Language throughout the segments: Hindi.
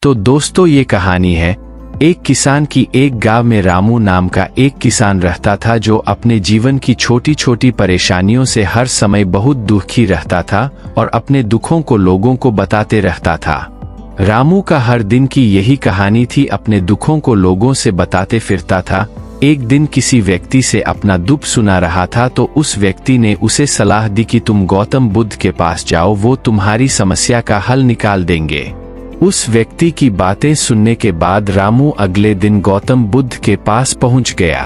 तो दोस्तों, ये कहानी है एक किसान की। एक गांव में रामू नाम का एक किसान रहता था जो अपने जीवन की छोटी छोटी परेशानियों से हर समय बहुत दुखी रहता था और अपने दुखों को लोगों को बताते रहता था। रामू का हर दिन की यही कहानी थी, अपने दुखों को लोगों से बताते फिरता था। एक दिन किसी व्यक्ति से अपना दुख सुना रहा था तो उस व्यक्ति ने उसे सलाह दी कि तुम गौतम बुद्ध के पास जाओ, वो तुम्हारी समस्या का हल निकाल देंगे। उस व्यक्ति की बातें सुनने के बाद रामू अगले दिन गौतम बुद्ध के पास पहुंच गया।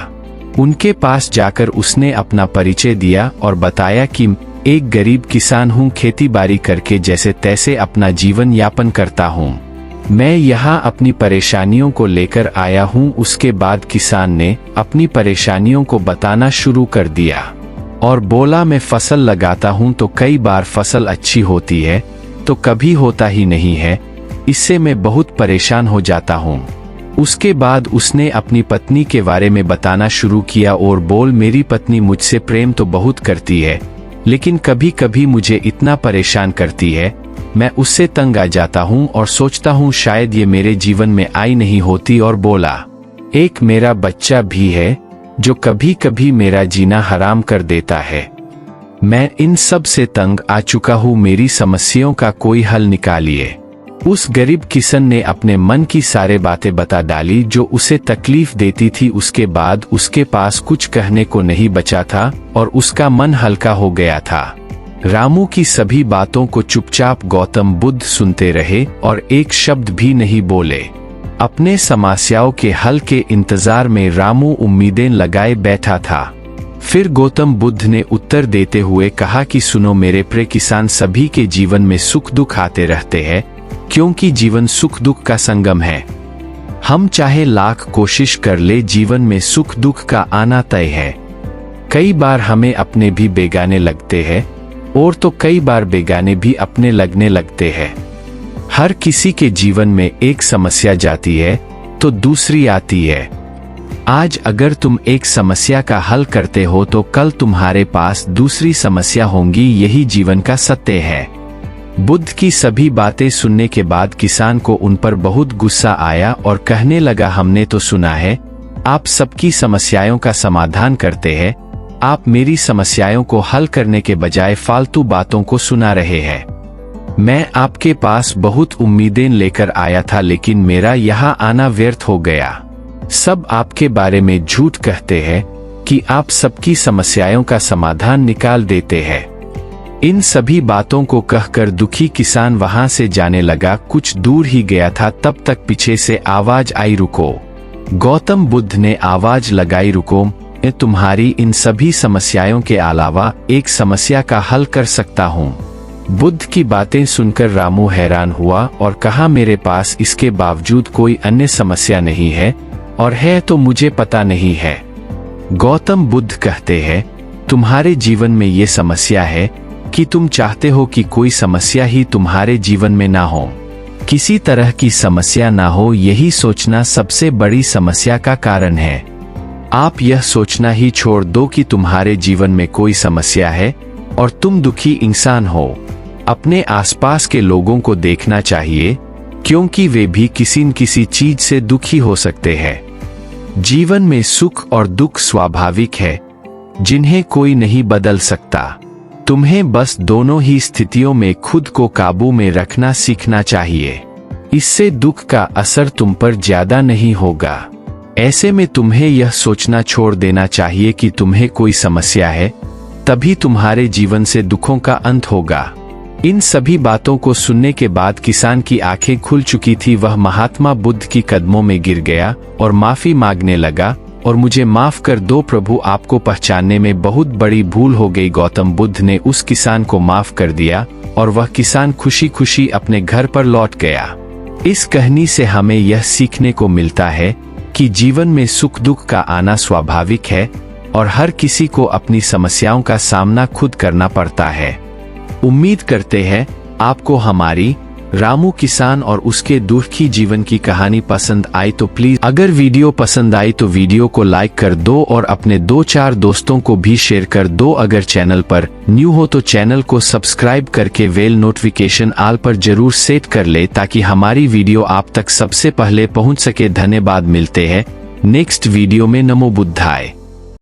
उनके पास जाकर उसने अपना परिचय दिया और बताया कि एक गरीब किसान हूँ, खेती बाड़ी करके जैसे तैसे अपना जीवन यापन करता हूँ। मैं यहाँ अपनी परेशानियों को लेकर आया हूँ। उसके बाद किसान ने अपनी परेशानियों को बताना शुरू कर दिया और बोला, मैं फसल लगाता हूँ तो कई बार फसल अच्छी होती है तो कभी होता ही नहीं है, इससे मैं बहुत परेशान हो जाता हूँ। उसके बाद उसने अपनी पत्नी के बारे में बताना शुरू किया और बोल, मेरी पत्नी मुझसे प्रेम तो बहुत करती है लेकिन कभी कभी मुझे इतना परेशान करती है, मैं उससे तंग आ जाता हूँ और सोचता हूँ शायद ये मेरे जीवन में आई नहीं होती। और बोला, एक मेरा बच्चा भी है जो कभी कभी मेरा जीना हराम कर देता है। मैं इन सब से तंग आ चुका हूँ, मेरी समस्याओं का कोई हल निकालिए। उस गरीब किसान ने अपने मन की सारे बातें बता डाली जो उसे तकलीफ देती थी। उसके बाद उसके पास कुछ कहने को नहीं बचा था और उसका मन हल्का हो गया था। रामू की सभी बातों को चुपचाप गौतम बुद्ध सुनते रहे और एक शब्द भी नहीं बोले। अपने समस्याओं के हल के इंतजार में रामू उम्मीदें लगाए बैठा था। फिर गौतम बुद्ध ने उत्तर देते हुए कहा कि सुनो मेरे प्रिय किसान, सभी के जीवन में सुख दुख आते रहते हैं क्योंकि जीवन सुख दुख का संगम है। हम चाहे लाख कोशिश कर ले, जीवन में सुख दुख का आना तय है। कई बार हमें अपने भी बेगाने लगते हैं और तो कई बार बेगाने भी अपने लगने लगते हैं। हर किसी के जीवन में एक समस्या जाती है तो दूसरी आती है। आज अगर तुम एक समस्या का हल करते हो तो कल तुम्हारे पास दूसरी समस्या होंगी, यही जीवन का सत्य है। बुद्ध की सभी बातें सुनने के बाद किसान को उन पर बहुत गुस्सा आया और कहने लगा, हमने तो सुना है आप सबकी समस्याओं का समाधान करते हैं, आप मेरी समस्याओं को हल करने के बजाय फालतू बातों को सुना रहे हैं। मैं आपके पास बहुत उम्मीदें लेकर आया था लेकिन मेरा यहाँ आना व्यर्थ हो गया। सब आपके बारे में झूठ कहते हैं कि आप सबकी समस्याओं का समाधान निकाल देते हैं। इन सभी बातों को कहकर दुखी किसान वहां से जाने लगा। कुछ दूर ही गया था तब तक पीछे से आवाज आई, रुको। गौतम बुद्ध ने आवाज लगाई, रुको, मैं तुम्हारी इन सभी समस्याओं के अलावा एक समस्या का हल कर सकता हूँ। बुद्ध की बातें सुनकर रामू हैरान हुआ और कहा, मेरे पास इसके बावजूद कोई अन्य समस्या नहीं है और है तो मुझे पता नहीं है। गौतम बुद्ध कहते हैं, तुम्हारे जीवन में ये समस्या है कि तुम चाहते हो कि कोई समस्या ही तुम्हारे जीवन में ना हो, किसी तरह की समस्या ना हो, यही सोचना सबसे बड़ी समस्या का कारण है। आप यह सोचना ही छोड़ दो कि तुम्हारे जीवन में कोई समस्या है और तुम दुखी इंसान हो। अपने आसपास के लोगों को देखना चाहिए क्योंकि वे भी किसी न किसी चीज से दुखी हो सकते हैं। जीवन में सुख और दुख स्वाभाविक है जिन्हें कोई नहीं बदल सकता। तुम्हें बस दोनों ही स्थितियों में खुद को काबू में रखना सीखना चाहिए। इससे दुख का असर तुम पर ज्यादा नहीं होगा। ऐसे में तुम्हें यह सोचना छोड़ देना चाहिए कि तुम्हें कोई समस्या है, तभी तुम्हारे जीवन से दुखों का अंत होगा। इन सभी बातों को सुनने के बाद किसान की आंखें खुल चुकी थी। वह महात्मा बुद्ध की कदमों में गिर गया और माफी मांगने लगा, और मुझे माफ कर दो प्रभु, आपको पहचानने में बहुत बड़ी भूल हो गई। गौतम बुद्ध ने उस किसान को माफ कर दिया और वह किसान खुशी खुशी अपने घर पर लौट गया। इस कहानी से हमें यह सीखने को मिलता है कि जीवन में सुख दुख का आना स्वाभाविक है और हर किसी को अपनी समस्याओं का सामना खुद करना पड़ता है। उम्मीद करते हैं आपको हमारी रामू किसान और उसके दुखी जीवन की कहानी पसंद आई तो प्लीज, अगर वीडियो पसंद आई तो वीडियो को लाइक कर दो और अपने 2-4 दोस्तों को भी शेयर कर दो। अगर चैनल पर न्यू हो तो चैनल को सब्सक्राइब करके बेल नोटिफिकेशन ऑल पर जरूर सेट कर ले ताकि हमारी वीडियो आप तक सबसे पहले पहुंच सके। धन्यवाद, मिलते हैं नेक्स्ट वीडियो में। नमो बुद्धाय।